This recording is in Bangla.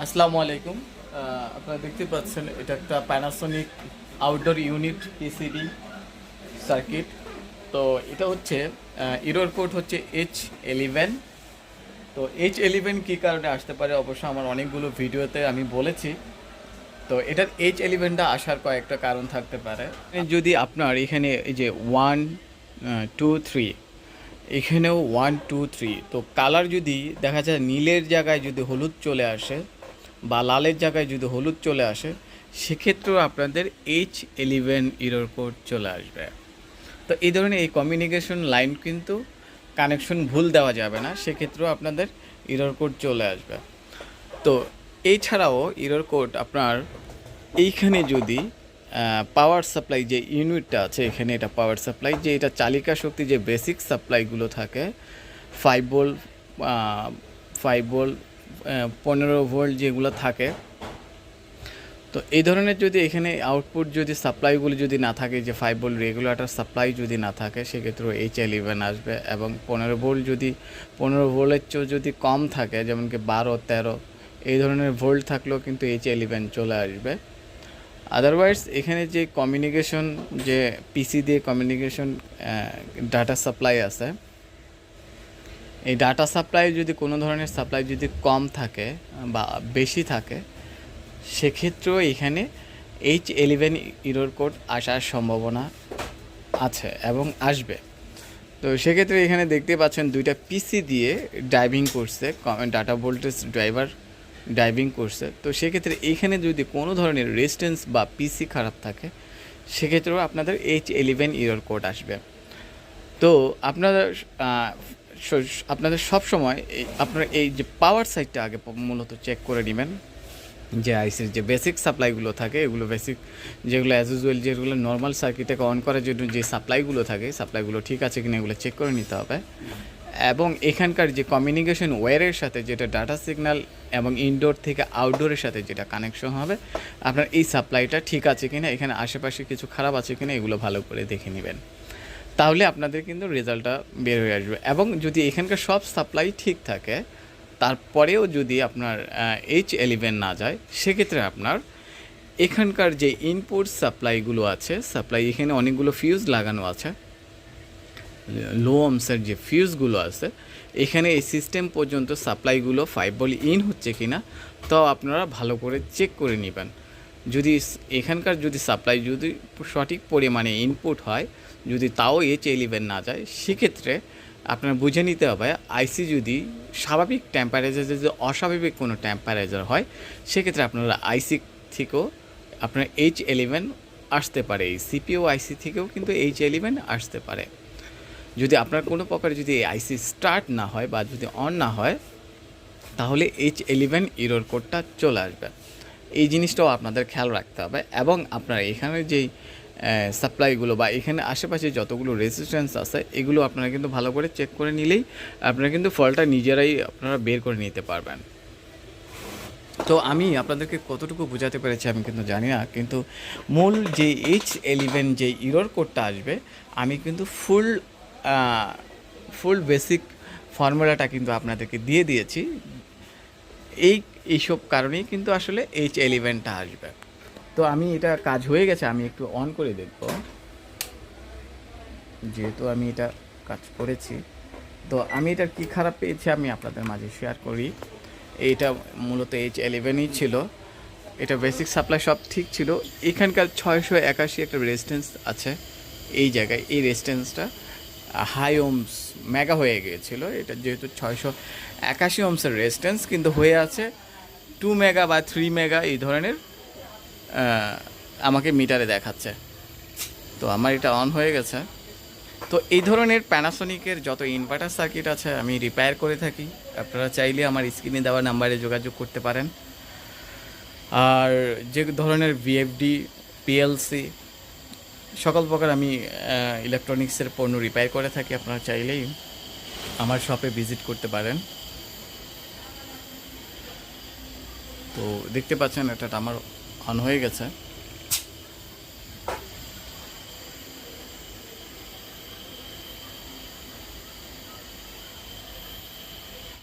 আসসালামু আলাইকুম। আপনারা দেখতে পাচ্ছেন এটা একটা Panasonic outdoor unit PCB circuit. তো এটা হচ্ছে এরর কোড হচ্ছে H11। তো H11 কী কারণে আসতে পারে অবশ্য আমার অনেকগুলো ভিডিওতে আমি বলেছি। তো এটার H11টা আসার কয়েকটা কারণ থাকতে পারে। যদি আপনার এখানে এই যে 1 2 3 এখানেও 1 2 3, তো কালার যদি দেখা যায় নীলের জায়গায় যদি হলুদ চলে আসে বা লালের জায়গায় যদি হলুদ চলে আসে, সেক্ষেত্রেও আপনাদের H11 এরর কোড চলে আসবে। তো এই ধরনের এই কমিউনিকেশন লাইন কিন্তু কানেকশন ভুল দেওয়া যাবে না, সেক্ষেত্রেও আপনাদের এরর কোড চলে আসবে। তো এছাড়াও এরর কোড আপনার এইখানে যদি পাওয়ার সাপ্লাই যে ইউনিটটা আছে, এখানে এটা পাওয়ার সাপ্লাই, যে এটা চালিকা শক্তি যে বেসিক সাপ্লাইগুলো থাকে 5 ভোল্ট 5 ভোল্ট 15 ভোল্ট যেগুলো থাকে, তো এই ধরনের যদি এখানে আউটপুট যদি সাপ্লাইগুলো যদি না থাকে, যে 5 ভোল্ট রেগুলেটর সাপ্লাই যদি না থাকে, সেক্ষেত্রেও H11 আসবে। এবং 15 ভোল্ট যদি 15 ভোল্টের চেয়েও যদি কম থাকে, যেমন কি 12 13 এই ধরনের ভোল্ট থাকলেও কিন্তু H11 চলে আসবে। আদারওয়াইজ এখানে যে কমিউনিকেশন, যে পিসি দিয়ে কমিউনিকেশন ডাটা সাপ্লাই আছে, এই ডাটা সাপ্লাই যদি কোনো ধরনের সাপ্লাই যদি কম থাকে বা বেশি থাকে, সেক্ষেত্রেও এখানে H11 এরর কোড আসার সম্ভাবনা আছে এবং আসবে। তো সেক্ষেত্রে এখানে দেখতে পাচ্ছেন দুইটা পিসি দিয়ে ড্রাইভিং করছে, ডাটা ভোল্টেজ ড্রাইভার ড্রাইভিং করছে। তো সেক্ষেত্রে এইখানে যদি কোনো ধরনের রেজিস্ট্যান্স বা পিসি খারাপ থাকে, সেক্ষেত্রেও আপনাদের H11 এরর কোড আসবে। তো আপনাদের সব সময় আপনারা এই যে পাওয়ার সাইডটা আগে মূলত চেক করে নেবেন, যে আইসির যে বেসিক সাপ্লাইগুলো থাকে, এগুলো বেসিক যেগুলো অ্যাজ ইউজুয়াল যেগুলো নর্মাল সার্কিটটাকে অন করার জন্য যে সাপ্লাইগুলো থাকে, সাপ্লাইগুলো ঠিক আছে কিনা এগুলো চেক করে নিতে হবে। এবং এখানকার যে কমিউনিকেশন ওয়্যারের সাথে যেটা ডাটা সিগন্যাল এবং ইনডোর থেকে আউটডোরের সাথে যেটা কানেকশন হবে, আপনার এই সাপ্লাইটা ঠিক আছে কিনা, এখানে আশেপাশে কিছু খারাপ আছে কিনা, এগুলো ভালো করে দেখে নেবেন। তাহলে আপনাদের কিন্তু রেজাল্টটা বের হয়ে আসবে। এবং যদি এখানকার সব সাপ্লাই ঠিক থাকে, তারপরেও যদি আপনার H11 না যায়, সেক্ষেত্রে আপনার এখানকার যে ইনপুট সাপ্লাইগুলো আছে, সাপ্লাই এখানে অনেকগুলো ফিউজ লাগানো আছে, লো ওহমসের যে ফিউজগুলো আছে, এখানে এই সিস্টেম পর্যন্ত সাপ্লাইগুলো 5 ভোল্ট ইন হচ্ছে কি না, তো আপনারা ভালো করে চেক করে নেবেন। যদি এখানকার যদি সাপ্লাই যদি সঠিক পরিমাণে ইনপুট হয়, যদি তাও H11 না যায়, সেক্ষেত্রে আপনার বুঝে নিতে হবে আইসি যদি স্বাভাবিক টেম্পারেচার, যদি অস্বাভাবিক কোনো টেম্পারেচার হয়, সেক্ষেত্রে আপনারা আইসি থেকেও আপনার H11 আসতে পারে। এই সিপিইউ আইসি থেকেও কিন্তু H11 আসতে পারে। যদি আপনার কোনো প্রকার যদি আইসি স্টার্ট না হয় বা যদি অন না হয়, তাহলে H11 এরর কোডটা চলে আসবে। এই জিনিসটাও আপনাদের খেয়াল রাখতে হবে। এবং আপনার এখানে যেই সাপ্লাইগুলো বা এখানে আশেপাশে যতগুলো রেজিস্ট্যান্স আছে, এগুলো আপনারা কিন্তু ভালো করে চেক করে নিলেই আপনারা কিন্তু ফলটা নিজেরাই আপনারা বের করে নিতে পারবেন। তো আমি আপনাদেরকে কতটুকু বোঝাতে পেরেছি আমি কিন্তু জানি না, কিন্তু মূল যে H11 যে এরর কোডটা আসবে, আমি কিন্তু ফুল বেসিক ফর্মুলাটা কিন্তু আপনাদেরকে দিয়ে দিয়েছি। এইসব কারণেই কিন্তু আসলে H11টা আসবে। তো আমি এটা কাজ হয়ে গেছে, আমি একটু অন করে দেখব, যেহেতু আমি এটা কাজ করেছি। তো আমি এটার কি খারাপ পেয়েছি আমি আপনাদের মাঝে শেয়ার করি। এইটা মূলত H11ই ছিল, এটা বেসিক সাপ্লাই সব ঠিক ছিল। এখানকার 681 একটা রেজিস্ট্যান্স আছে এই জায়গায়, এই রেজিস্ট্যান্সটা হাই ওমস মেগা হয়ে গিয়েছিল। এটা যেহেতু 681 ওমসের রেজিস্ট্যান্স, কিন্তু হয়ে আছে 2 মেগা বা 3 মেগা এই ধরনের আমাকে মিটারে দেখাচ্ছে। তো আমার এটা অন হয়ে গেছে। তো এই ধরনের প্যানাসোনিকের যত ইনভার্টার সার্কিট আছে আমি রিপেয়ার করে থাকি। আপনারা চাইলে আমার স্ক্রিনে দেওয়া নাম্বারে যোগাযোগ করতে পারেন। আর যে ধরনের ভিএফডি, পিএলসি সকল প্রকার আমি ইলেকট্রনিক্সের পণ্য রিপেয়ার করে থাকি। আপনারা চাইলেই আমার শপে ভিজিট করতে পারেন। তো দেখতে পাচ্ছেন এটা আমার অন হয়ে গেছে।